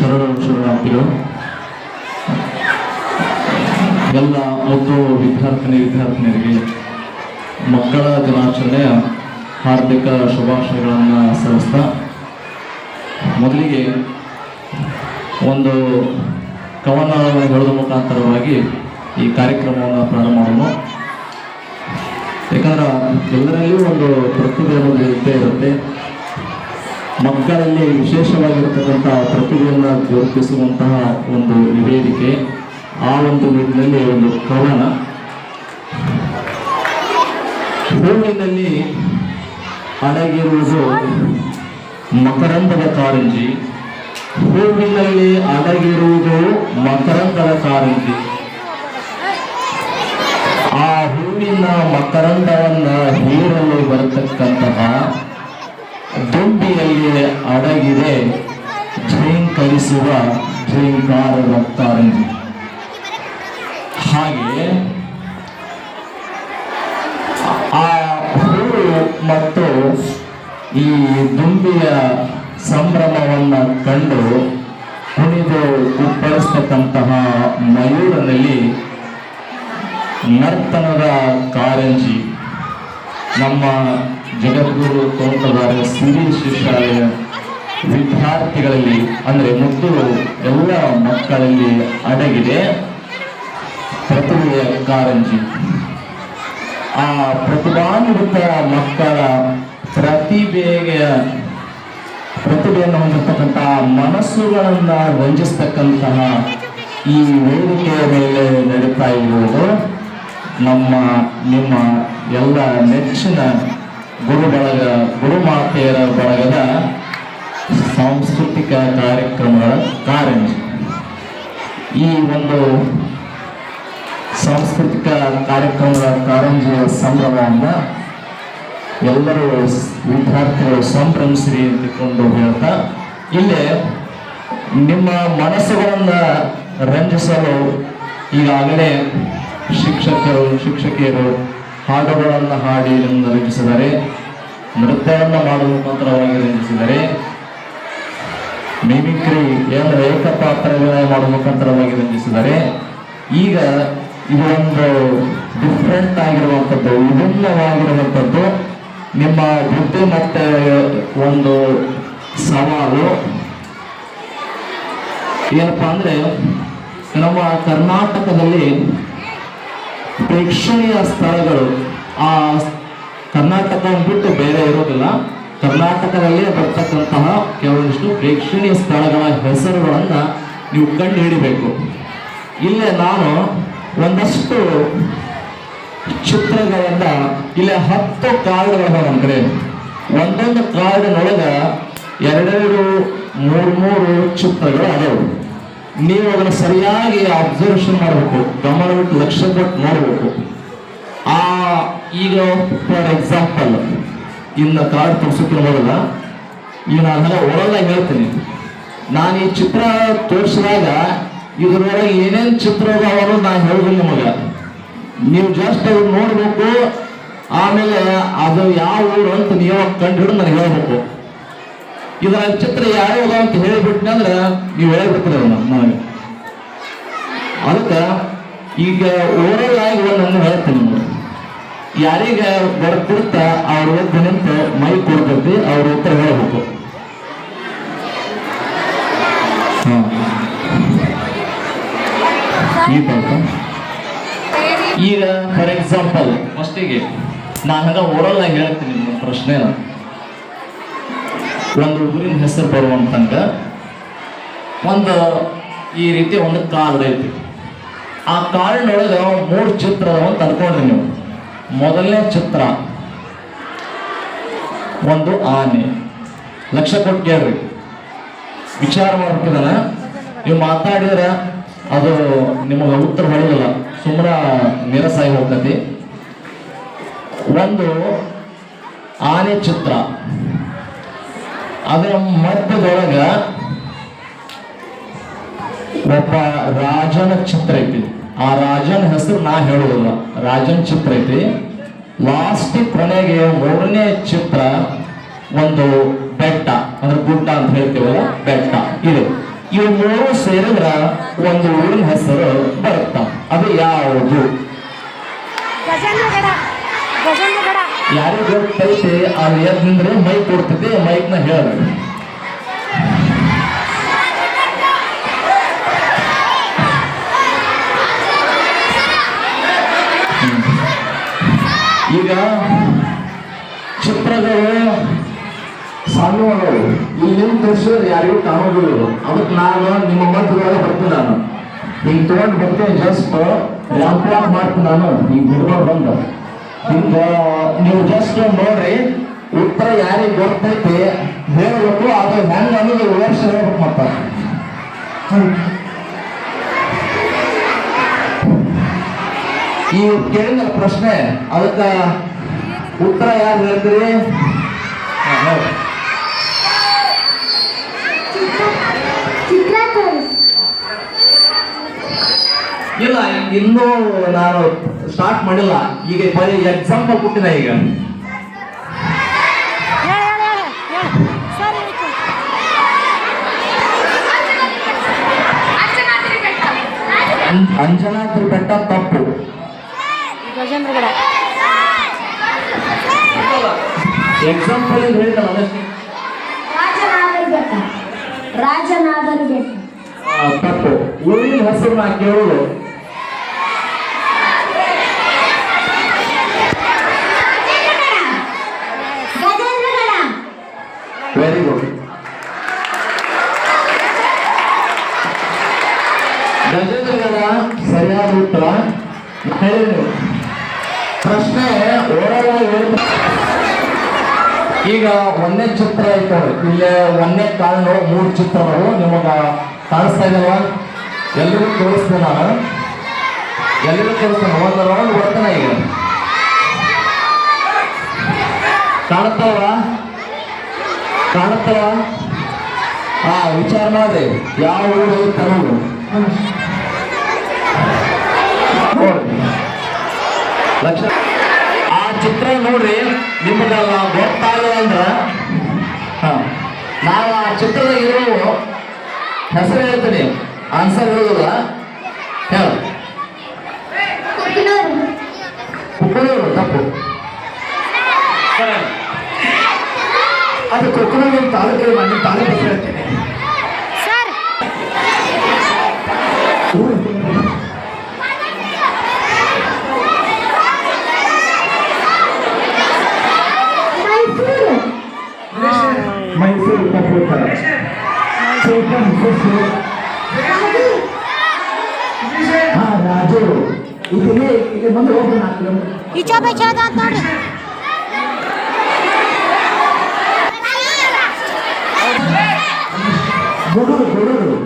ಶರಣಾರ್ಥಿಗಳು ಎಲ್ಲ ಮುದ್ದು ವಿದ್ಯಾರ್ಥಿನಿಯರಿಗೆ ಮಕ್ಕಳ ದಿನಾಚರಣೆಯ ಹಾರ್ದಿಕ ಶುಭಾಶಯಗಳನ್ನು ಸಲ್ಲಿಸ್ತಾ ಮೊದಲಿಗೆ ಒಂದು ಕವನ ಹೇಳೋದ್ರ ಮುಖಾಂತರವಾಗಿ ಈ ಕಾರ್ಯಕ್ರಮವನ್ನು ಪ್ರಾರಂಭ ಮಾಡೋಣ. ಯಾಕಂದ್ರೆ ಎಲ್ಲರಲ್ಲಿಯೂ ಒಂದು ಪ್ರತಿಭೆ ಅನ್ನೋದು ಇದ್ದೇ ಇರುತ್ತೆ. ಮಕ್ಕಳಲ್ಲಿ ವಿಶೇಷವಾಗಿರ್ತಕ್ಕಂಥ ಪ್ರತಿಭೆಯನ್ನು ಗುರುತಿಸುವಂತಹ ಒಂದು ವೇದಿಕೆ. ಆ ಒಂದು ನಿಟ್ಟಿನಲ್ಲಿ ಒಂದು ಕವನ. ಹೂವಿನಲ್ಲಿ ಅಡಗಿರುವುದು ಮಕರಂದದ ಕಾರಂಜಿ, ಹೂವಿನಲ್ಲಿ ಅಡಗಿರುವುದು ಮಕರಂದದ ಕಾರಂಜಿ. ಆ ಹೂವಿನ ಮಕರಂದವನ್ನ ಹೀರಲು ಬರತಕ್ಕಂತಹ ದುಂಬಿಯಲ್ಲಿ ಅಡಗಿದೆ ಝೇಂಕರಿಸುವ ಝೇಂಕಾರದ ಕಾರಂಜಿ. ಹಾಗೆ ಆ ಹೂವು ಮತ್ತು ಈ ದುಂಬಿಯ ಸಂಭ್ರಮವನ್ನು ಕಂಡು ಕುಣಿದು ಕುಪ್ಪಳಿಸ್ತಕ್ಕಂತಹ ಮಯೂರನಲ್ಲಿ ನರ್ತನದ ಕಾರಂಜಿ ನಮ್ಮ ಜಗದ್ಗುರು ತೋಂಟದಾರ್ಯ ಸಿರಿ ಶಾಲೆಯ ವಿದ್ಯಾರ್ಥಿಗಳಲ್ಲಿ ಅಂದರೆ ಮುದ್ದು ಎಲ್ಲ ಮಕ್ಕಳಲ್ಲಿ ಅಡಗಿದೆ ಪ್ರತಿಭೆಯ ಕಾರಂಜಿ. ಆ ಪ್ರತಿಭಾನ್ವಿತ ಮಕ್ಕಳ ಪ್ರತಿಭೆಯನ್ನು ಹೊಂದಿರತಕ್ಕಂತಹ ಮನಸ್ಸುಗಳನ್ನು ರಂಜಿಸ್ತಕ್ಕಂತಹ ಈ ವೇದಿಕೆಯ ಮೇಲೆ ನಡೀತಾ ಇರುವುದು ನಿಮ್ಮ ಎಲ್ಲ ನೆಚ್ಚಿನ ಗುರುಮಾತೆಯರ ಬಳಗದ ಸಾಂಸ್ಕೃತಿಕ ಕಾರ್ಯಕ್ರಮಗಳ ಕಾರಂಜಿ. ಈ ಒಂದು ಸಾಂಸ್ಕೃತಿಕ ಕಾರ್ಯಕ್ರಮಗಳ ಕಾರಂಜಿಯ ಸಂಭ್ರಮವನ್ನು ಎಲ್ಲರೂ ವಿದ್ಯಾರ್ಥಿಗಳು ಸಂಭ್ರಮಿಸಿರಿ ಎಂದುಕೊಂಡು ಹೇಳ್ತಾ, ಇಲ್ಲೇ ನಿಮ್ಮ ಮನಸ್ಸುಗಳನ್ನು ರಂಜಿಸಲು ಈಗಾಗಲೇ ಶಿಕ್ಷಕಿಯರು ಹಾಡುಗಳನ್ನು ಹಾಡಿ ರಂಜಿಸಿದರೆ, ನೃತ್ಯವನ್ನು ಮಾಡುವ ಮುಖಾಂತರವಾಗಿ ರಂಜಿಸಿದರೆ, ಮಿಮಿಕ್ರಿ ಅಂದರೆ ಏಕಪಾತ್ರಗಳನ್ನು ಮಾಡುವ ಮುಖಾಂತರವಾಗಿ ರಂಜಿಸಿದರೆ, ಈಗ ಇದು ಒಂದು ಡಿಫ್ರೆಂಟ್ ಆಗಿರುವಂಥದ್ದು, ವಿಭಿನ್ನವಾಗಿರುವಂಥದ್ದು ನಿಮ್ಮ ಬುದ್ಧಿ ಮತ್ತೆ ಒಂದು ಸವಾಲು ಏನಪ್ಪಾ ಅಂದರೆ, ನಮ್ಮ ಕರ್ನಾಟಕದಲ್ಲಿ ಪ್ರೇಕ್ಷಣೀಯ ಸ್ಥಳಗಳು ಆ ಕರ್ನಾಟಕವನ್ನು ಬಿಟ್ಟು ಬೇರೆ ಇರೋದಿಲ್ಲ. ಕರ್ನಾಟಕದಲ್ಲಿ ಬರ್ತಕ್ಕಂತಹ ಕೆಲವೊಂದಿಷ್ಟು ಪ್ರೇಕ್ಷಣೀಯ ಸ್ಥಳಗಳ ಹೆಸರುಗಳನ್ನು ನೀವು ಕಂಡು ಹಿಡಿಬೇಕು. ಇಲ್ಲೇ ನಾನು ಒಂದಷ್ಟು ಚಿತ್ರಗಳಿಂದ ಇಲ್ಲೇ 10 ಕಾರ್ಡ್ಗಳು ನಮ್ಮ ಕಡೆ. ಒಂದೊಂದು ಕಾರ್ಡಿನೊಳಗೆ 2-3 ಚಿತ್ರಗಳು ಅದಾವು. ನೀವು ಅದನ್ನು ಸರಿಯಾಗಿ ಅಬ್ಸರ್ವೇಷನ್ ಮಾಡಬೇಕು, ಗಮನವಿಟ್ಟು ಲಕ್ಷ್ಯ ಕೊಟ್ಟು ನೋಡಬೇಕು. ಈಗ ಫಾರ್ ಎಕ್ಸಾಂಪಲ್ ಇನ್ನು ಕಾರ್ಡ್ ತೋರಿಸೋಕ್ಕಿನ ಮೊದಲ ಈಗ ನಾನು ಓರಲ್ಲ ಹೇಳ್ತೀನಿ. ನಾನು ಈ ಚಿತ್ರ ತೋರಿಸಿದಾಗ ಇದರೊಳಗೆ ಏನೇನು ಚಿತ್ರ ಅದಾವ ನಾನು ಹೇಳಿದ್ರು ನಿಮಗೆ. ನೀವು ಜಸ್ಟ್ ಅವ್ರು ನೋಡಬೇಕು, ಆಮೇಲೆ ಅದು ಯಾವ ಊರು ಅಂತ ನೀವು ಕಂಡು ಹಿಡಿದು ನನಗೆ ಹೇಳಬೇಕು. ಇದರ ಚಿತ್ರ ಯಾವ್ಯಾವ ಅಂತ ಹೇಳಿಬಿಟ್ನೆ ಅಂದ್ರೆ ನೀವು ಹೇಳ್ಬಿಡ್ತೀರ ನನಗೆ. ಅದಕ್ಕೆ ಈಗ ಓರಲ್ ಆಗಿ ಒಂದನ್ನು ಹೇಳ್ತೀನಿ ನೋಡಿ. ಯಾರಿಗೆ ಬರ್ತಿರ್ತ ಅವ್ರ ಒದ್ದು ನಿಂತು ಮೈ ಕೊಡ್ತೈತಿ, ಅವ್ರ ಉತ್ತರ ಹೇಳಬೇಕು. ಈಗ ಫಾರ್ ಎಕ್ಸಾಂಪಲ್ ಫಸ್ಟಿಗೆ ನಾನು ಹಂಗ ಓರಲ್ ಆಗಿ ಹೇಳ್ತೀನಿ ನಿಮ್ಮ ಪ್ರಶ್ನೆ. ಒಂದು ಊರಿನ ಹೆಸರು ಬರುವಂತಂಗ ಒಂದು ಈ ರೀತಿ ಒಂದು ಕಾರ್ಡ್ ಐತಿ. ಆ ಕಾರ್ಡ್ನೊಳಗೆ 3 ಚಿತ್ರ ಅಂತ ಅನ್ಕೊಂಡ್ರಿ ನೀವು. ಮೊದಲನೇ ಚಿತ್ರ ಒಂದು ಆನೆ. ಲಕ್ಷ್ಯ ಕೊಟ್ಟು ಕೇಳ್ರಿ, ವಿಚಾರ ಮಾಡ್ಬೇಕಿದಾನ. ನೀವು ಮಾತಾಡಿದ್ರೆ ಅದು ನಿಮಗೆ ಉತ್ತರ ಹೊಳೋದಿಲ್ಲ, ಸುಮ್ಮನೆ ನಿರಸಾಗಿ ಹೋಗ್ತತಿ. ಒಂದು ಆನೆ ಚಿತ್ರ, ಅದರ ಮಧ್ಯದೊಳಗ ಒಬ್ಬ ರಾಜನ ಚಿತ್ರ ಐತಿ. ಆ ರಾಜನ ಹೆಸರು ನಾ ಹೇಳುವುದಿಲ್ಲ, ರಾಜನ ಚಿತ್ರ ಐತಿ. ಲಾಸ್ಟ್ ಕೊನೆಗೆ 3ನೇ ಚಿತ್ರ ಒಂದು ಬೆಟ್ಟ, ಅಂದ್ರೆ ಗುಡ್ಡ ಅಂತ ಹೇಳ್ತೀವಲ್ಲ, ಬೆಟ್ಟ ಇದೆ. ಇವು ಮೂರು ಸೇರಿದ್ರ ಒಂದು ಊರಿನ ಹೆಸರು ಬರುತ್ತ. ಅದು ಯಾವುದು? ಯಾರಿಗೆ ಗೊತ್ತೈತೆ ಅದು ಎದ್ ನಿಂದ್ರೆ ಮೈಕ್ ಕೊಡ್ತೈತೆ, ಮೈಕ್ ನ ಹೇಳ್ಬೇಕು. ಈಗ ಚಿತ್ರಗಳು ಸಾಧುಗಳು ಇಲ್ಲಿ ತೋರಿಸಿದ್ರೆ ಯಾರಿಗೂ ಕಾಣೋದಿಲ್ಲ. ಅದಕ್ಕೆ ನಾನು ನಿಮ್ಮ ಮಧ್ಯದೊಳಗೆ ಬರ್ತೀನಿ. ನಾನು ಈಗ ತಗೊಂಡು ಬರ್ತೀನಿ, ಜಸ್ಟ್ ರ್ಯಾಂಪ್ ಮಾಡ್ತೀನಿ. ನಾನು ಈಗ ಬಿಡ್ಕೊಂಡು ಬಂದ ಈಗ ನೀವು ಜಸ್ಟ್ ನೋಡ್ರಿ, ಉತ್ತರ ಯಾರಿಗೆ ಗೊತ್ತೈತಿ ಹೇಳ್ಬೇಕು. ಅದು ಹೆಂಗ ಅನ್ನೋದು ವರ್ಷ ಹೇಳ್ಬೇಕು. ಮತ್ತ ಈ ಕೇಳಿದ ಪ್ರಶ್ನೆ, ಅದಕ್ಕೆ ಉತ್ತರ ಯಾರು ಹೇಳ್ತೀರಿ? ಇಲ್ಲ, ಇನ್ನೂ ನಾನು ಸ್ಟಾರ್ಟ್ ಮಾಡಿಲ್ಲ. ಈಗ ಬರೀ ಎಕ್ಸಾಂಪಲ್ ಕೊಟ್ಟಿನ. ಈಗ ಅಂಜನಾದ್ರಿ ಬೆಟ್ಟ ತಪ್ಪು. ಎಕ್ಸಾಂಪಲ್ ಹೇಳಿದ ರಾಜನಾಗರಿ ಬೆಟ್ಟ ತಪ್ಪು. ಊರಿನ ಹೆಸರು ನಾ ಕೇಳೋದು ವೆರಿ ಗುಡ್. ಗಜೇಂದ್ರಗಡ ಸರಿಯಾದ ಉತ್ತರ. ಪ್ರಶ್ನೆ ಈಗ ಒಂದೇ ಚಿತ್ರ ಐತೆ. ಇಲ್ಲೇ ಒಂದೇ ಕಾರಣ ಮೂರು ಚಿತ್ರಗಳು ನಿಮಗ ಕಾಣಿಸ್ತಾ ಇದಲ್ವಾ? ಎಲ್ಲರಿಗೂ ತೋರಿಸ್ತೇನೆ. ನಾನು ಎಲ್ಲರಿಗೂ ತೋರಿಸ್ತೇನೆ. ಒಂದು ರೌಂಡ್ ಬರ್ತೇನೆ. ಈಗ ಕಾಣುತ್ತಲ್ವಾ? ಕಾಣುತ್ತಲ್ವಾ? ಹಾ, ವಿಚಾರ ಮಾಡಿ ಯಾವ ಊರು ತರೋದು. ಲಕ್ಷ ಆ ಚಿತ್ರ ನೋಡ್ರಿ. ನಿಮಗೆಲ್ಲ ಗೊತ್ತಾಗಲ್ಲ ಅಂದ್ರ ನಾವು ಆ ಚಿತ್ರದ ಇರೋ ಹೆಸರು ಹೇಳ್ತೀನಿ, ಆನ್ಸರ್ ಹೇಳೋದಿಲ್ಲ. ಹೇಳ. ಕುಕ್ಕನೂರು ತಪ್ಪು. ಅದು ಕೊಕ್ಕನೂರು ತಾಲೂಕು. ಮನೆ ತಾಲೂಕು ಹೇಳ್ತೀನಿ. ಮೈಸೂರು ತಪ್ಪು. ಹಾ, ರಾಜರು. ಇಲ್ಲಿ ಬಂದು ಹೋಗೋಣ. ಗೊಡೂರು ಗೊಡೂರು.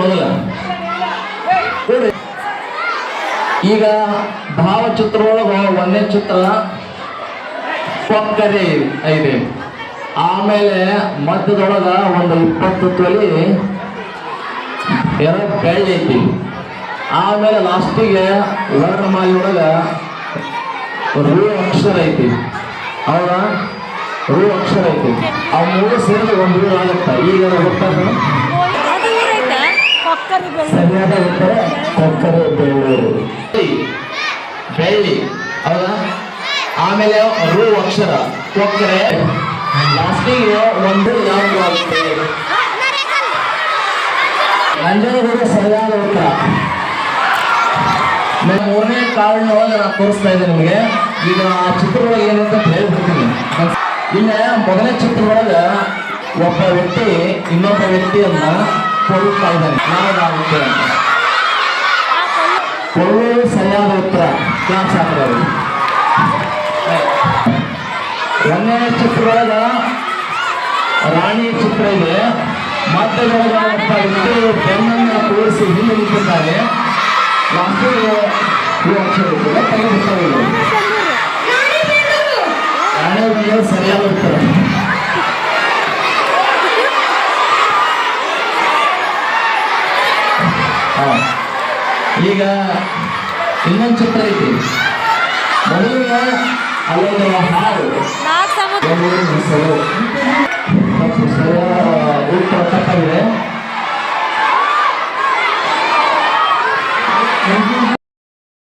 ಮೊದಲ ಈಗ ಭಾವಚಿತ್ರದೊಳಗ ಒಂದೇ ಚಿತ್ರ ಕೊಕ್ಕರೆ ಐದೆ. ಆಮೇಲೆ ಮಧ್ಯದೊಳಗ ಒಂದು 20 ತೊಲಿ ಬೆಳ್ಳಿ ಐತಿ. ಆಮೇಲೆ ಲಾಸ್ಟಿಗೆ ವರ್ಣಮಾಲಿಯೊಳಗ ರೂ ಅಕ್ಷರ ಐತಿ. ಹೌದಾ? ರೂ ಅಕ್ಷರ ಐತಿ. ಆ ಮೂರು ಸೇರಿದ್ರೆ ಒಂದು ಊರು ಆಗುತ್ತ. ಈಗ ಗೊತ್ತಾಗ ಸರಿಯಾದ ಉತ್ತರ ಕೊಕ್ಕರೆ ಬೆಳ್ಳೂರು. ಬೆಳ್ಳಿ. ಹೌದಾ? ಆಮೇಲೆ ರೂ ಅಕ್ಷರ ಕೊಕ್ಕರೆ. ಲಾಸ್ಟಿಗೆ ಒಂದು ಯಾವುದು ಆಗುತ್ತೆ? ನಂಜನಗೂಡು ಸರಿಯಾದ ಉತ್ತರ. ಮೂರನೇ ಕಾರಣದೊಳಗೆ ನಾನು ತೋರಿಸ್ತಾ ಇದ್ದೇನೆ ನಿಮಗೆ. ಈಗ ಆ ಚಿತ್ರದೊಳಗೆ ಏನಂತ ಹೇಳ್ಬಿಡ್ತೀನಿ. ಇಲ್ಲ, ಮೊದಲನೇ ಚಿತ್ರದೊಳಗೆ ಒಬ್ಬ ವ್ಯಕ್ತಿ ಇನ್ನೊಬ್ಬ ವ್ಯಕ್ತಿಯನ್ನ ಕೊಡುತ್ತಾ ಇದ್ದಾನೆ. ನಾವಾಗುತ್ತೆ ಅಂತ ಕೊಳ್ಳುವುದು ಸರಿಯಾದ ಉತ್ತರ. ಕ್ಲಾಸ್ ಹಾಕಿದವರು. ಒಂದನೇ ಚಿತ್ರದೊಳಗ ರಾಣಿ ಚಿತ್ರ ಇದೆ. ಮಧ್ಯದೊಳಗ ಒಬ್ಬ ವ್ಯಕ್ತಿ ಬೆನ್ನನ್ನು ತೋರಿಸಿ ಹಿಂದೆ ನಿಂತಿದ್ದಾರೆ. ಸರಿಯಾದ ಉತ್ತರ. ಈಗ ಇನ್ನೊಂದು ಚಿತ್ರ ಐತಿ. ಮೊದಲಿಗೆ ಅಲ್ಲೊಂದು ಹಾಡು ನಾಲ್ಕು ಸಮುದ್ರ ಒಂದು ಊರಿನ ಹೆಸರು. ತಪ್ಪು ಸರಿಯಾದ ಉತ್ತರ ತಪ್ಪಾಗಿದೆ.